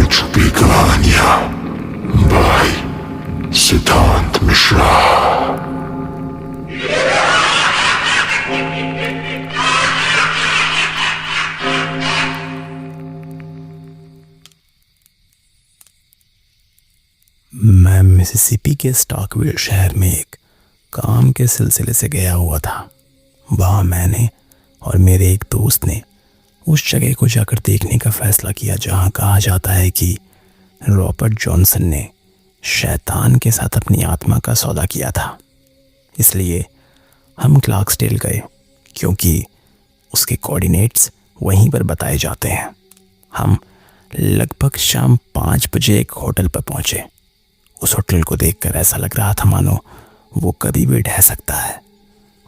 छुपी कहानियां बाय सिद्धांत मिश्रा। मैं मिसिसिपी के स्टॉकविल शहर में एक काम के सिलसिले से गया हुआ था। वहाँ मैंने और मेरे एक दोस्त ने उस जगह को जाकर देखने का फैसला किया जहाँ कहा जाता है कि रॉबर्ट जॉनसन ने शैतान के साथ अपनी आत्मा का सौदा किया था। इसलिए हम क्लार्क्सडेल गए क्योंकि उसके कोऑर्डिनेट्स वहीं पर बताए जाते हैं। हम लगभग शाम 5 बजे एक होटल पर पहुंचे। उस होटल को देखकर ऐसा लग रहा था मानो वो कभी भी ढह सकता है।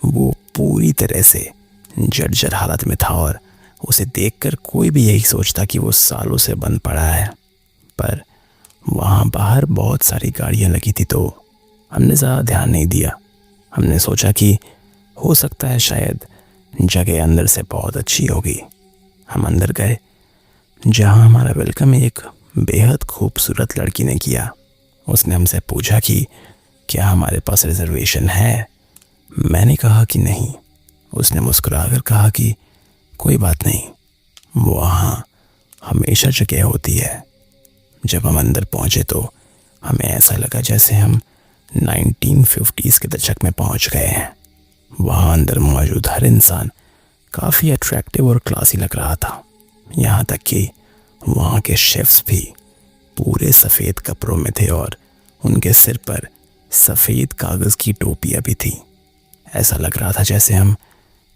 वो पूरी तरह से जर्जर हालत में था और उसे देखकर कोई भी यही सोचता कि वो सालों से बंद पड़ा है। पर वहाँ बाहर बहुत सारी गाड़ियाँ लगी थी तो हमने ज़्यादा ध्यान नहीं दिया। हमने सोचा कि हो सकता है शायद जगह अंदर से बहुत अच्छी होगी। हम अंदर गए जहाँ हमारा वेलकम एक बेहद खूबसूरत लड़की ने किया। उसने हमसे पूछा कि क्या हमारे पास रिजर्वेशन है। मैंने कहा कि नहीं। उसने मुस्कुराकर कहा कि कोई बात नहीं, वहाँ हमेशा जगह होती है। जब हम अंदर पहुँचे तो हमें ऐसा लगा जैसे हम 1950s के दशक में पहुँच गए हैं। वहाँ अंदर मौजूद हर इंसान काफ़ी अट्रैक्टिव और क्लासी लग रहा था। यहाँ तक कि वहाँ के शेफ्स भी पूरे सफ़ेद कपड़ों में थे और उनके सिर पर सफ़ेद कागज़ की टोपियाँ भी थी। ऐसा लग रहा था जैसे हम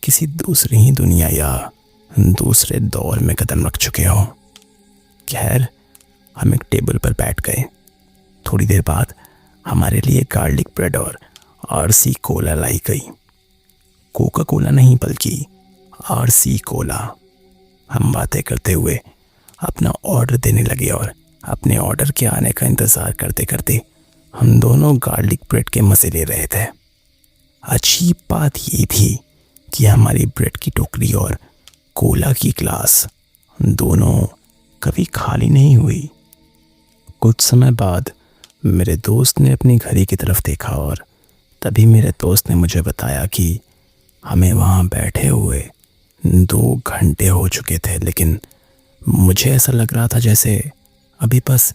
किसी दूसरी ही दुनिया या दूसरे दौर में कदम रख चुके हों। खैर, हम एक टेबल पर बैठ गए। थोड़ी देर बाद हमारे लिए गार्लिक ब्रेड और आरसी कोला लाई गई। कोका कोला नहीं बल्कि आरसी कोला। हम बातें करते हुए अपना ऑर्डर देने लगे और अपने ऑर्डर के आने का इंतज़ार करते करते हम दोनों गार्लिक ब्रेड के मज़े ले रहे थे। अजीब बात ये थी कि हमारी ब्रेड की टोकरी और कोला की ग्लास दोनों कभी खाली नहीं हुई। कुछ समय बाद मेरे दोस्त ने अपनी घड़ी की तरफ देखा और तभी मेरे दोस्त ने मुझे बताया कि हमें वहाँ बैठे हुए 2 घंटे हो चुके थे, लेकिन मुझे ऐसा लग रहा था जैसे अभी बस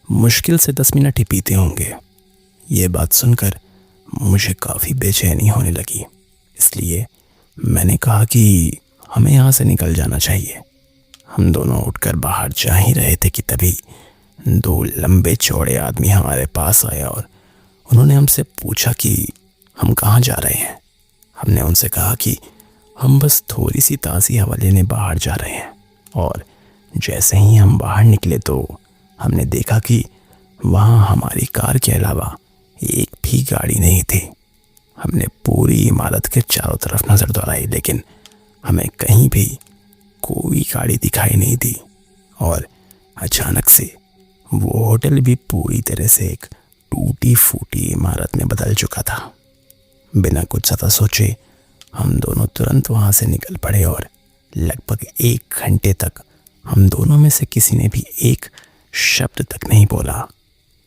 मुश्किल से 10 मिनट ही बीते होंगे। ये बात सुनकर मुझे काफ़ी बेचैनी होने लगी। इसलिए मैंने कहा कि हमें यहाँ से निकल जाना चाहिए। हम दोनों उठकर बाहर जा ही रहे थे कि तभी 2 लंबे चौड़े आदमी हमारे पास आए और उन्होंने हमसे पूछा कि हम कहाँ जा रहे हैं। हमने उनसे कहा कि हम बस थोड़ी सी ताज़ी हवा लेने बाहर जा रहे हैं। और जैसे ही हम बाहर निकले तो हमने देखा कि वहाँ हमारी कार के अलावा एक भी गाड़ी नहीं थी। हमने पूरी इमारत के चारों तरफ नज़र दौड़ाई, लेकिन हमें कहीं भी कोई गाड़ी दिखाई नहीं दी। और अचानक से वो होटल भी पूरी तरह से एक टूटी फूटी इमारत में बदल चुका था। बिना कुछ ज़्यादा सोचे हम दोनों तुरंत वहाँ से निकल पड़े और लगभग 1 घंटे तक हम दोनों में से किसी ने भी एक शब्द तक नहीं बोला।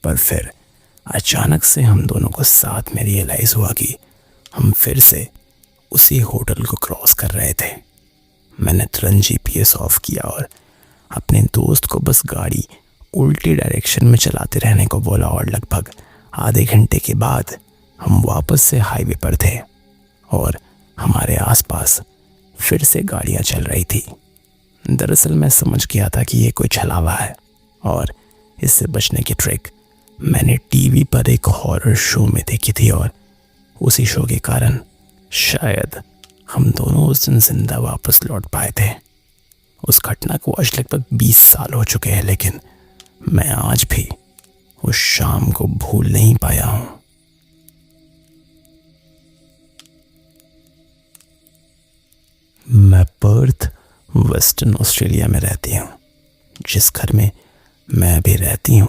पर फिर अचानक से हम दोनों को साथ में रियलाइज़ हुआ कि हम फिर से उसी होटल को क्रॉस कर रहे थे। मैंने तुरंत जीपीएस ऑफ किया और अपने दोस्त को बस गाड़ी उल्टी डायरेक्शन में चलाते रहने को बोला और लगभग आधे घंटे के बाद हम वापस से हाईवे पर थे और हमारे आसपास फिर से गाड़ियां चल रही थी। दरअसल मैं समझ गया था कि ये कोई छलावा है और इससे बचने की ट्रिक मैंने टीवी पर एक हॉरर शो में देखी थी और उसी शो के कारण शायद हम दोनों उस दिन जिंदा वापस लौट पाए थे। उस घटना को आज लगभग 20 साल हो चुके हैं, लेकिन मैं आज भी उस शाम को भूल नहीं पाया हूँ। मैं पर्थ, वेस्टर्न ऑस्ट्रेलिया में रहती हूँ। जिस घर में मैं अभी रहती हूँ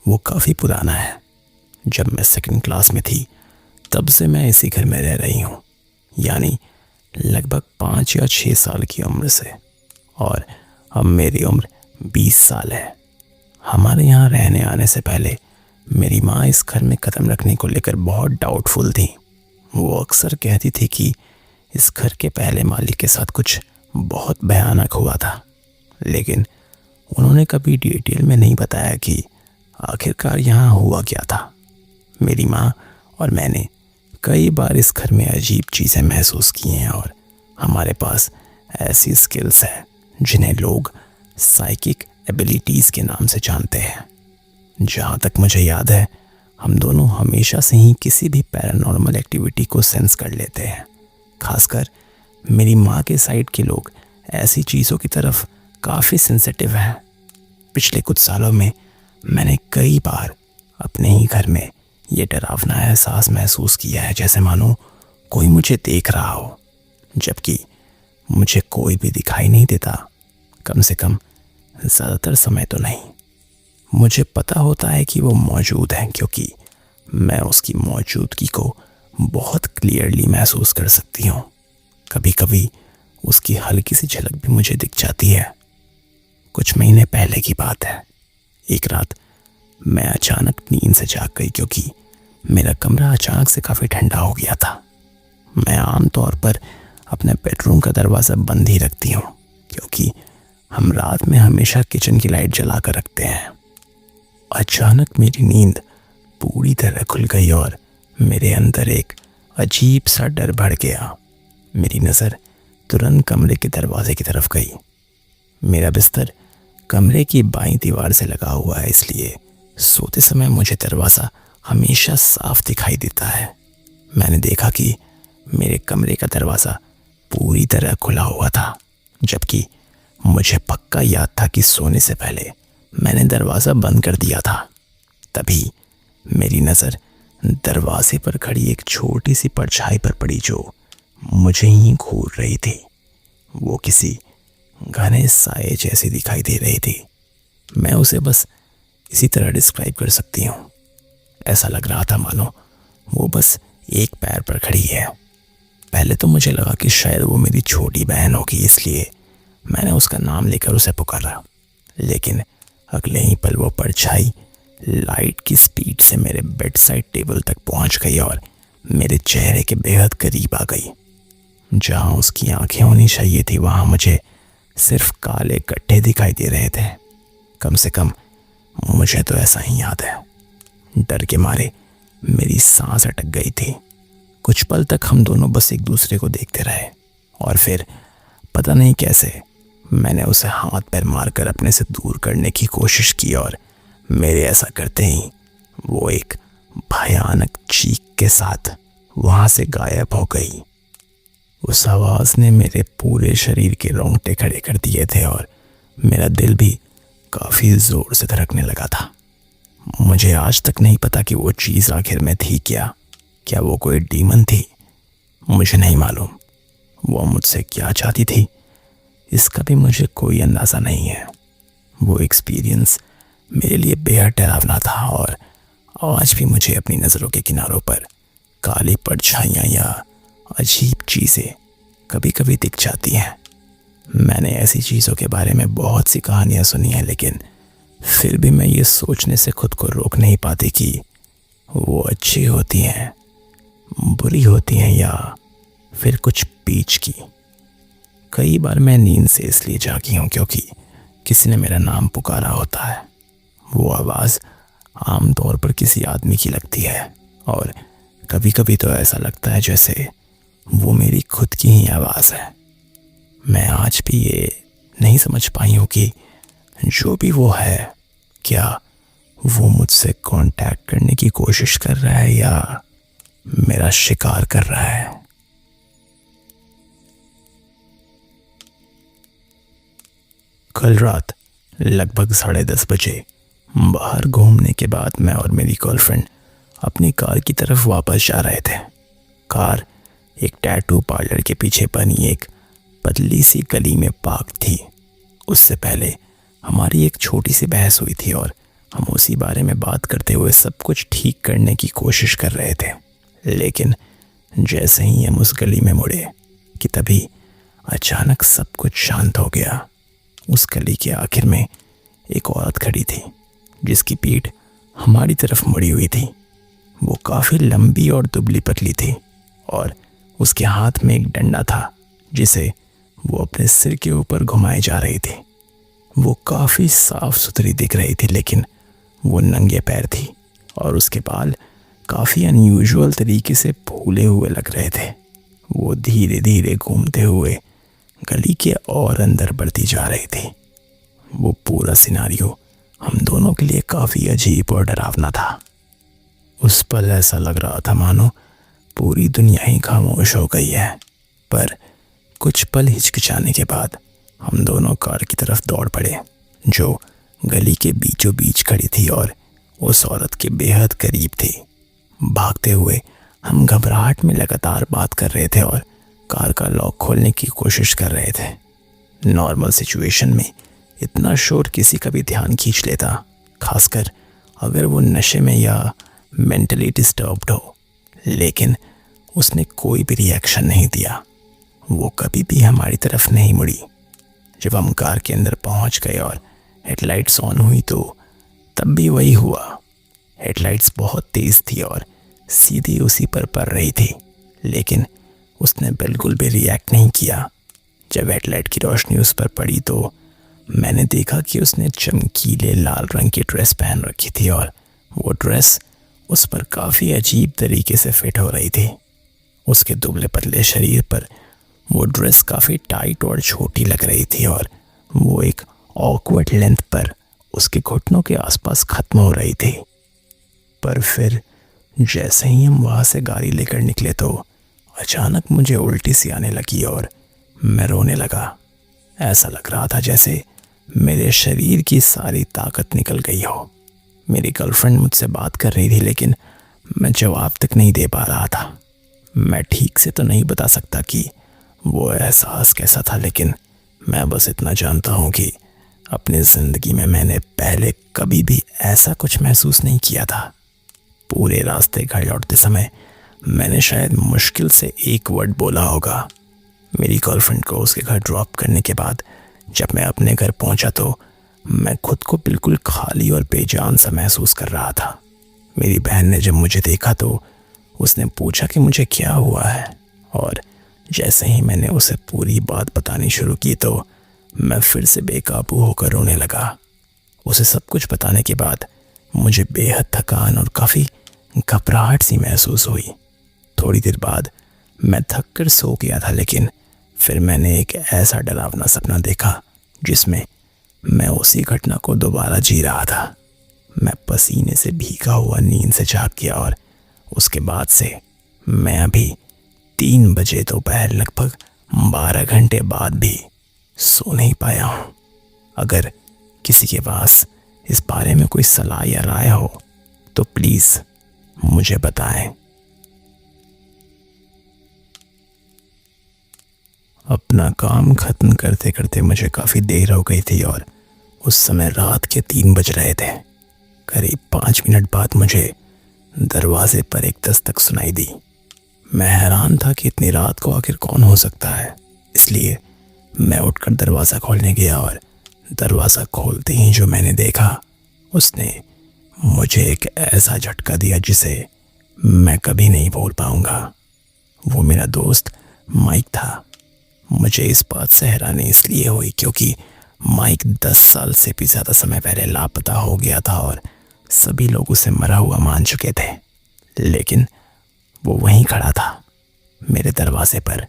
वो काफ़ी पुराना है। जब मैं 2nd क्लास में थी तब से मैं इसी घर में रह रही हूँ, यानी लगभग 5 या 6 साल की उम्र से। और अब मेरी उम्र 20 साल है। हमारे यहाँ रहने आने से पहले मेरी माँ इस घर में कदम रखने को लेकर बहुत डाउटफुल थी। वो अक्सर कहती थी कि इस घर के पहले मालिक के साथ कुछ बहुत भयानक हुआ था, लेकिन उन्होंने कभी डिटेल में नहीं बताया कि आखिरकार यहाँ हुआ क्या था। मेरी माँ और मैंने कई बार इस घर में अजीब चीज़ें महसूस की हैं और हमारे पास ऐसी स्किल्स हैं जिन्हें लोग साइकिक एबिलिटीज़ के नाम से जानते हैं। जहाँ तक मुझे याद है, हम दोनों हमेशा से ही किसी भी पैरानॉर्मल एक्टिविटी को सेंस कर लेते हैं। खासकर मेरी माँ के साइड के लोग ऐसी चीज़ों की तरफ काफ़ी सेंसिटिव हैं। पिछले कुछ सालों में मैंने कई बार अपने ही घर में ये डरावना एहसास महसूस किया है, जैसे मानो कोई मुझे देख रहा हो, जबकि मुझे कोई भी दिखाई नहीं देता। कम से कम ज़्यादातर समय तो नहीं। मुझे पता होता है कि वो मौजूद है क्योंकि मैं उसकी मौजूदगी को बहुत क्लियरली महसूस कर सकती हूँ। कभी कभी उसकी हल्की सी झलक भी मुझे दिख जाती है। कुछ महीने पहले की बात है। एक रात मैं अचानक नींद से जाग गई क्योंकि मेरा कमरा अचानक से काफ़ी ठंडा हो गया था। मैं आमतौर पर अपने बेडरूम का दरवाज़ा बंद ही रखती हूँ क्योंकि हम रात में हमेशा किचन की लाइट जला कर रखते हैं। अचानक मेरी नींद पूरी तरह खुल गई और मेरे अंदर एक अजीब सा डर बढ़ गया। मेरी नज़र तुरंत कमरे के दरवाजे की तरफ गई। मेरा बिस्तर कमरे की बाईं दीवार से लगा हुआ है, इसलिए सोते समय मुझे दरवाज़ा हमेशा साफ दिखाई देता है। मैंने देखा कि मेरे कमरे का दरवाज़ा पूरी तरह खुला हुआ था, जबकि मुझे पक्का याद था कि सोने से पहले मैंने दरवाज़ा बंद कर दिया था। तभी मेरी नज़र दरवाजे पर खड़ी एक छोटी सी परछाई पर पड़ी जो मुझे ही घूर रही थी। वो किसी घने साए जैसी दिखाई दे रही थी। मैं उसे बस इसी तरह डिस्क्राइब कर सकती हूँ। ऐसा लग रहा था मानो वो बस एक पैर पर खड़ी है। पहले तो मुझे लगा कि शायद वो मेरी छोटी बहन होगी, इसलिए मैंने उसका नाम लेकर उसे पुकारा। लेकिन अगले ही पल वो परछाई लाइट की स्पीड से मेरे बेड साइड टेबल तक पहुंच गई और मेरे चेहरे के बेहद करीब आ गई। जहां उसकी आंखें होनी चाहिए थी वहां मुझे सिर्फ काले गड्ढे दिखाई दे रहे थे। कम से कम मुझे तो ऐसा ही याद है। डर के मारे मेरी सांस अटक गई थी। कुछ पल तक हम दोनों बस एक दूसरे को देखते रहे और फिर पता नहीं कैसे मैंने उसे हाथ पैर मारकर अपने से दूर करने की कोशिश की और मेरे ऐसा करते ही वो एक भयानक चीख के साथ वहां से गायब हो गई। उस आवाज ने मेरे पूरे शरीर के रोंगटे खड़े कर दिए थे और मेरा दिल भी काफी जोर से धड़कने लगा था। मुझे आज तक नहीं पता कि वो चीज आखिर में थी क्या वो कोई डीमन थी, मुझे नहीं मालूम। वो मुझसे क्या चाहती थी इसका भी मुझे कोई अंदाजा नहीं है। वो एक्सपीरियंस मेरे लिए बेहद डरावना था और आज भी मुझे अपनी नज़रों के किनारों पर काली परछाइयाँ या अजीब चीज़ें कभी कभी दिख जाती हैं। मैंने ऐसी चीज़ों के बारे में बहुत सी कहानियाँ सुनी हैं, लेकिन फिर भी मैं ये सोचने से खुद को रोक नहीं पाती कि वो अच्छी होती हैं, बुरी होती हैं या फिर कुछ बीच की। कई बार मैं नींद से इसलिए जागी हूँ क्योंकि किसी ने मेरा नाम पुकारा होता है। वो आवाज़ आमतौर पर किसी आदमी की लगती है और कभी कभी तो ऐसा लगता है जैसे वो मेरी खुद की ही आवाज़ है। मैं आज भी ये नहीं समझ पाई हूँ कि जो भी वो है, क्या वो मुझसे कांटेक्ट करने की कोशिश कर रहा है या मेरा शिकार कर रहा है। कल रात लगभग 10:30 बजे बाहर घूमने के बाद मैं और मेरी गर्लफ्रेंड अपनी कार की तरफ वापस जा रहे थे। कार एक टैटू पार्लर के पीछे बनी एक पतली सी गली में पार्क थी। उससे पहले हमारी एक छोटी सी बहस हुई थी और हम उसी बारे में बात करते हुए सब कुछ ठीक करने की कोशिश कर रहे थे। लेकिन जैसे ही हम उस गली में मुड़े कि तभी अचानक सब कुछ शांत हो गया। उस गली के आखिर में एक औरत खड़ी थी जिसकी पीठ हमारी तरफ मुड़ी हुई थी। वो काफ़ी लंबी और दुबली पतली थी और उसके हाथ में एक डंडा था जिसे वो अपने सिर के ऊपर घुमाए जा रही थी। वो काफ़ी साफ सुथरी दिख रही थी, लेकिन वो नंगे पैर थी और उसके बाल काफ़ी अनयूजुअल तरीके से फूले हुए लग रहे थे। वो धीरे धीरे घूमते हुए गली के और अंदर बढ़ती जा रही थी। वो पूरा सिनारियो हम दोनों के लिए काफ़ी अजीब और डरावना था। उस पल ऐसा लग रहा था मानो पूरी दुनिया ही खामोश हो गई है। पर कुछ पल हिचकिचाने के बाद हम दोनों कार की तरफ दौड़ पड़े जो गली के बीचों बीच खड़ी थी और उस औरत के बेहद करीब थी। भागते हुए हम घबराहट में लगातार बात कर रहे थे और कार का लॉक खोलने की कोशिश कर रहे थे। नॉर्मल सिचुएशन में इतना शोर किसी का भी ध्यान खींच लेता, खासकर अगर वो नशे में या मेंटली डिस्टर्ब्ड हो। लेकिन उसने कोई भी रिएक्शन नहीं दिया। वो कभी भी हमारी तरफ नहीं मुड़ी। जब हम कार के अंदर पहुंच गए और हेडलाइट्स ऑन हुई तो तब भी वही हुआ। हेडलाइट्स बहुत तेज थी और सीधी उसी पर पड़ रही थी, लेकिन उसने बिल्कुल भी रिएक्ट नहीं किया। जब हेडलाइट की रोशनी उस पर पड़ी तो मैंने देखा कि उसने चमकीले लाल रंग की ड्रेस पहन रखी थी और वो ड्रेस उस पर काफ़ी अजीब तरीके से फिट हो रही थी। उसके दुबले पतले शरीर पर वो ड्रेस काफ़ी टाइट और छोटी लग रही थी और वो एक ऑकवर्ड लेंथ पर उसके घुटनों के आसपास ख़त्म हो रही थी। पर फिर जैसे ही हम वहाँ से गाड़ी लेकर निकले तो अचानक मुझे उल्टी सी आने लगी और मैं रोने लगा। ऐसा लग रहा था जैसे मेरे शरीर की सारी ताकत निकल गई हो। मेरी गर्लफ्रेंड मुझसे बात कर रही थी, लेकिन मैं जवाब तक नहीं दे पा रहा था। मैं ठीक से तो नहीं बता सकता कि वो एहसास कैसा था, लेकिन मैं बस इतना जानता हूँ कि अपनी ज़िंदगी में मैंने पहले कभी भी ऐसा कुछ महसूस नहीं किया था। पूरे रास्ते घर लौटते समय मैंने शायद मुश्किल से एक वर्ड बोला होगा। मेरी गर्लफ्रेंड को उसके घर ड्रॉप करने के बाद जब मैं अपने घर पहुंचा तो मैं खुद को बिल्कुल खाली और बेजान सा महसूस कर रहा था। मेरी बहन ने जब मुझे देखा तो उसने पूछा कि मुझे क्या हुआ है, और जैसे ही मैंने उसे पूरी बात बतानी शुरू की तो मैं फिर से बेकाबू होकर रोने लगा। उसे सब कुछ बताने के बाद मुझे बेहद थकान और काफ़ी घबराहट सी महसूस हुई। थोड़ी देर बाद मैं थक कर सो गया था, लेकिन फिर मैंने एक ऐसा डरावना सपना देखा जिसमें मैं उसी घटना को दोबारा जी रहा था। मैं पसीने से भीगा हुआ नींद से जाग गया और उसके बाद से मैं अभी 3 बजे दोपहर लगभग 12 घंटे बाद भी सो नहीं पाया हूँ। अगर किसी के पास इस बारे में कोई सलाह या राय हो तो प्लीज़ मुझे बताएं। अपना काम ख़त्म करते करते मुझे काफ़ी देर हो गई थी और उस समय रात के 3 बज रहे थे। करीब 5 मिनट बाद मुझे दरवाजे पर एक दस्तक सुनाई दी। मैं हैरान था कि इतनी रात को आखिर कौन हो सकता है, इसलिए मैं उठकर दरवाज़ा खोलने गया और दरवाज़ा खोलते ही जो मैंने देखा उसने मुझे एक ऐसा झटका दिया जिसे मैं कभी नहीं भूल पाऊंगा। वो मेरा दोस्त माइक था। मुझे इस बात से हैरानी इसलिए हुई क्योंकि माइक 10 साल से भी ज़्यादा समय पहले लापता हो गया था और सभी लोग उसे मरा हुआ मान चुके थे, लेकिन वो वहीं खड़ा था मेरे दरवाजे पर।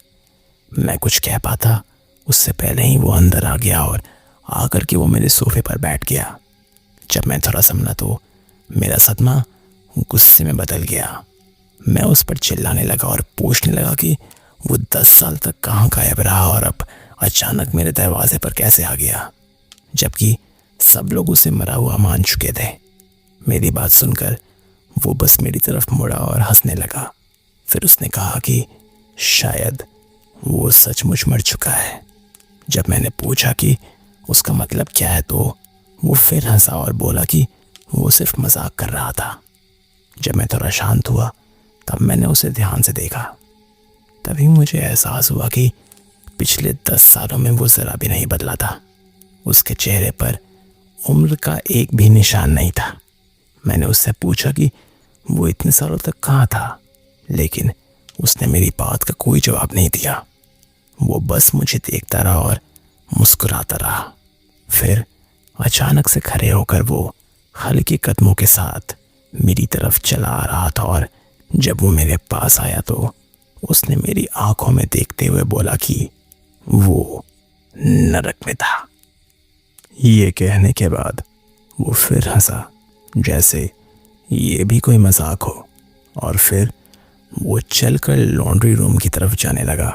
मैं कुछ कह पाता उससे पहले ही वो अंदर आ गया और आकर के वो मेरे सोफे पर बैठ गया। जब मैं थोड़ा संभला तो मेरा सदमा गुस्से में बदल गया। मैं उस पर चिल्लाने लगा और पूछने लगा कि वो 10 साल तक कहाँ गायब रहा और अब अचानक मेरे दरवाजे पर कैसे आ गया, जबकि सब लोग उसे मरा हुआ मान चुके थे। मेरी बात सुनकर वो बस मेरी तरफ मुड़ा और हंसने लगा। फिर उसने कहा कि शायद वो सचमुच मर चुका है। जब मैंने पूछा कि उसका मतलब क्या है तो वो फिर हंसा और बोला कि वो सिर्फ मजाक कर रहा था। जब मैं थोड़ा शांत हुआ तब मैंने उसे ध्यान से देखा। तभी मुझे एहसास हुआ कि पिछले 10 सालों में वो ज़रा भी नहीं बदला था। उसके चेहरे पर उम्र का एक भी निशान नहीं था। मैंने उससे पूछा कि वो इतने सालों तक कहाँ था, लेकिन उसने मेरी बात का कोई जवाब नहीं दिया। वो बस मुझे देखता रहा और मुस्कुराता रहा। फिर अचानक से खड़े होकर वो हल्के कदमों के साथ मेरी तरफ चला आ रहा था और जब वो मेरे पास आया तो उसने मेरी आंखों में देखते हुए बोला कि वो नरक में था। ये कहने के बाद वो फिर हंसा, जैसे ये भी कोई मजाक हो, और फिर वो चलकर लॉन्ड्री रूम की तरफ जाने लगा।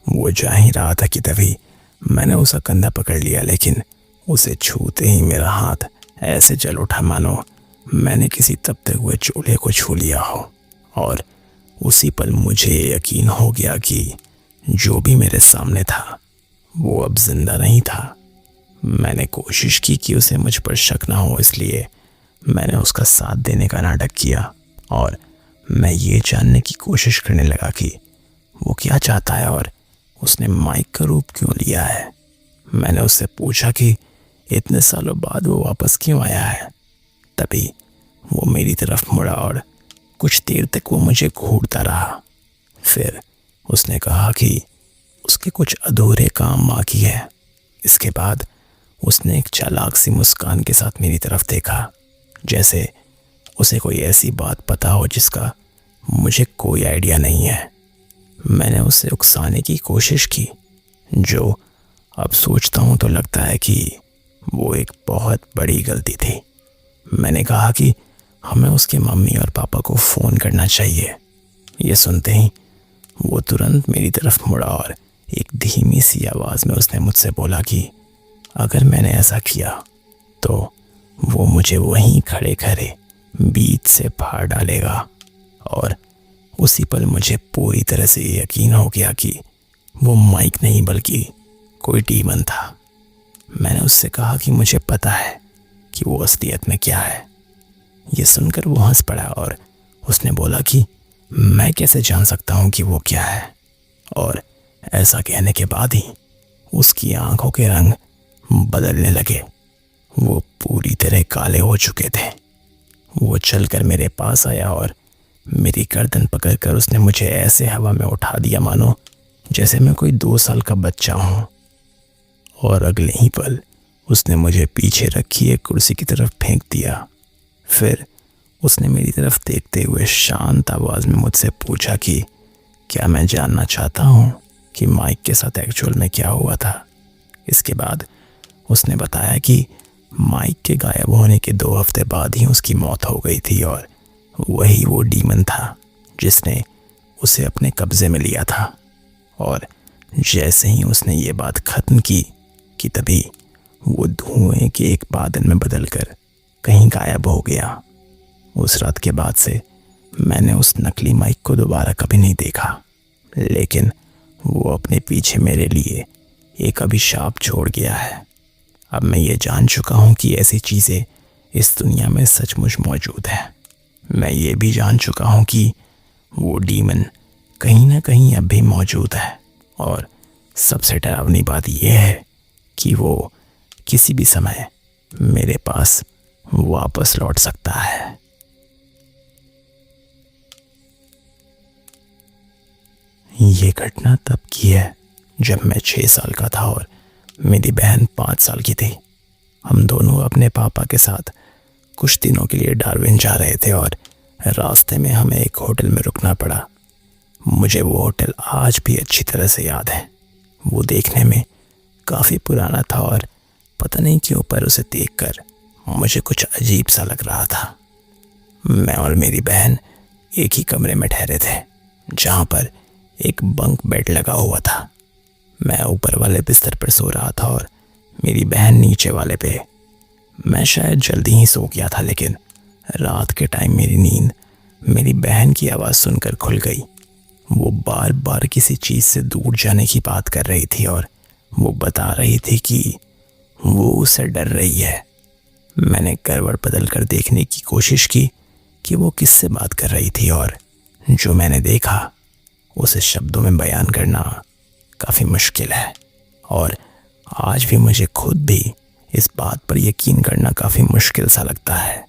वो जा ही रहा था कि तभी मैंने उसका कंधा पकड़ लिया, लेकिन उसे छूते ही मेरा हाथ ऐसे जल उठा मानो मैंने किसी तपते हुए चूल्हे को छू लिया हो। और उसी पल मुझे यकीन हो गया कि जो भी मेरे सामने था वो अब जिंदा नहीं था। मैंने कोशिश की कि उसे मुझ पर शक ना हो, इसलिए मैंने उसका साथ देने का नाटक किया और मैं ये जानने की कोशिश करने लगा कि वो क्या चाहता है और उसने माइक का रूप क्यों लिया है। मैंने उससे पूछा कि इतने सालों बाद वो वापस क्यों आया है। तभी वो मेरी तरफ मुड़ा और कुछ देर तक वो मुझे घूरता रहा। फिर उसने कहा कि उसके कुछ अधूरे काम बाकी है। इसके बाद उसने एक चालाक सी मुस्कान के साथ मेरी तरफ देखा, जैसे उसे कोई ऐसी बात पता हो जिसका मुझे कोई आइडिया नहीं है। मैंने उसे उकसाने की कोशिश की, जो अब सोचता हूँ तो लगता है कि वो एक बहुत बड़ी गलती थी। मैंने कहा कि हमें उसके मम्मी और पापा को फ़ोन करना चाहिए। ये सुनते ही वो तुरंत मेरी तरफ मुड़ा और एक धीमी सी आवाज़ में उसने मुझसे बोला कि अगर मैंने ऐसा किया तो वो मुझे वहीं खड़े खड़े बीच से फाड़ डालेगा। और उसी पल मुझे पूरी तरह से यकीन हो गया कि वो माइक नहीं बल्कि कोई डीमन था। मैंने उससे कहा कि मुझे पता है कि वो असलियत में क्या है। ये सुनकर वो हंस पड़ा और उसने बोला कि मैं कैसे जान सकता हूँ कि वो क्या है। और ऐसा कहने के बाद ही उसकी आंखों के रंग बदलने लगे। वो पूरी तरह काले हो चुके थे। वो चलकर मेरे पास आया और मेरी गर्दन पकड़कर उसने मुझे ऐसे हवा में उठा दिया मानो जैसे मैं कोई 2 साल का बच्चा हूँ। और अगले ही पल उसने मुझे पीछे रखी एक कुर्सी की तरफ फेंक दिया। फिर उसने मेरी तरफ देखते हुए शांत आवाज़ में मुझसे पूछा कि क्या मैं जानना चाहता हूँ कि माइक के साथ एक्चुअल में क्या हुआ था। इसके बाद उसने बताया कि माइक के गायब होने के 2 हफ्ते बाद ही उसकी मौत हो गई थी और वही वो डीमन था जिसने उसे अपने कब्जे में लिया था। और जैसे ही उसने ये बात खत्म की कि तभी वो धुएं के एक बादल में बदलकर कहीं गायब हो गया। उस रात के बाद से मैंने उस नकली माइक को दोबारा कभी नहीं देखा, लेकिन वो अपने पीछे मेरे लिए एक अभिशाप छोड़ गया है। अब मैं ये जान चुका हूँ कि ऐसी चीज़ें इस दुनिया में सचमुच मौजूद हैं। मैं ये भी जान चुका हूँ कि वो डीमन कहीं ना कहीं अब भी मौजूद है। और सबसे डरावनी बात यह है कि वो किसी भी समय मेरे पास वापस लौट सकता है। ये घटना तब की है जब मैं 6 साल का था और मेरी बहन 5 साल की थी। हम दोनों अपने पापा के साथ कुछ दिनों के लिए डार्विन जा रहे थे और रास्ते में हमें एक होटल में रुकना पड़ा। मुझे वो होटल आज भी अच्छी तरह से याद है। वो देखने में काफ़ी पुराना था और पता नहीं क्यों पर उसे देखकर मुझे कुछ अजीब सा लग रहा था। मैं और मेरी बहन एक ही कमरे में ठहरे थे, जहाँ पर एक बंक बेड लगा हुआ था। मैं ऊपर वाले बिस्तर पर सो रहा था और मेरी बहन नीचे वाले पे। मैं शायद जल्दी ही सो गया था, लेकिन रात के टाइम मेरी नींद मेरी बहन की आवाज़ सुनकर खुल गई। वो बार बार किसी चीज़ से दूर जाने की बात कर रही थी और वो बता रही थी कि वो उससे डर रही है। मैंने करवट बदल कर देखने की कोशिश की कि वो किससे बात कर रही थी, और जो मैंने देखा उसे शब्दों में बयान करना काफ़ी मुश्किल है। और आज भी मुझे खुद भी इस बात पर यकीन करना काफ़ी मुश्किल सा लगता है।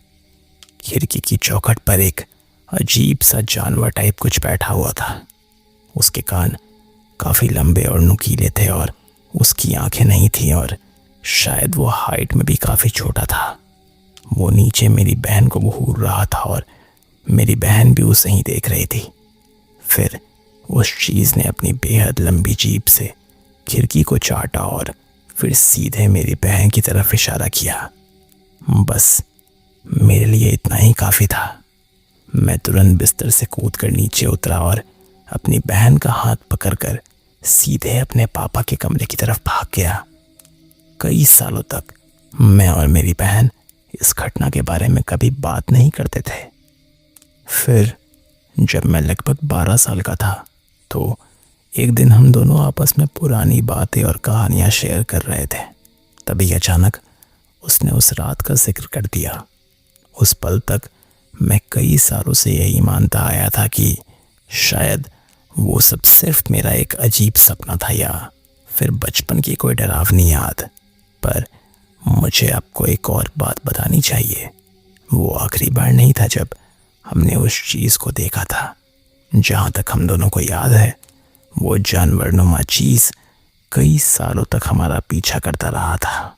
खिड़की की चौखट पर एक अजीब सा जानवर टाइप कुछ बैठा हुआ था। उसके कान काफ़ी लंबे और नुकीले थे और उसकी आंखें नहीं थीं और शायद वो हाइट में भी काफ़ी छोटा था। वो नीचे मेरी बहन को घूर रहा था और मेरी बहन भी उसे ही देख रही थी। फिर उस चीज़ ने अपनी बेहद लंबी जीभ से खिड़की को चाटा और फिर सीधे मेरी बहन की तरफ इशारा किया। बस मेरे लिए इतना ही काफ़ी था। मैं तुरंत बिस्तर से कूदकर नीचे उतरा और अपनी बहन का हाथ पकड़कर सीधे अपने पापा के कमरे की तरफ भाग गया। कई सालों तक मैं और मेरी बहन इस घटना के बारे में कभी बात नहीं करते थे। फिर जब मैं लगभग 12 साल का था तो एक दिन हम दोनों आपस में पुरानी बातें और कहानियां शेयर कर रहे थे। तभी अचानक उसने उस रात का जिक्र कर दिया। उस पल तक मैं कई सालों से यही मानता आया था कि शायद वो सब सिर्फ मेरा एक अजीब सपना था या फिर बचपन की कोई डरावनी याद। पर मुझे आपको एक और बात बतानी चाहिए। वो आखिरी बार नहीं था जब हमने उस चीज़ को देखा था। जहाँ तक हम दोनों को याद है, वो जानवरनुमा चीज़ कई सालों तक हमारा पीछा करता रहा था।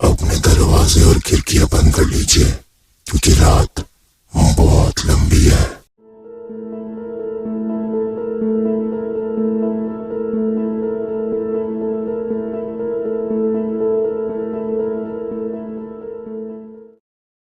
अपने दरवाजे और खिड़कियां बंद कर लीजिए क्योंकि रात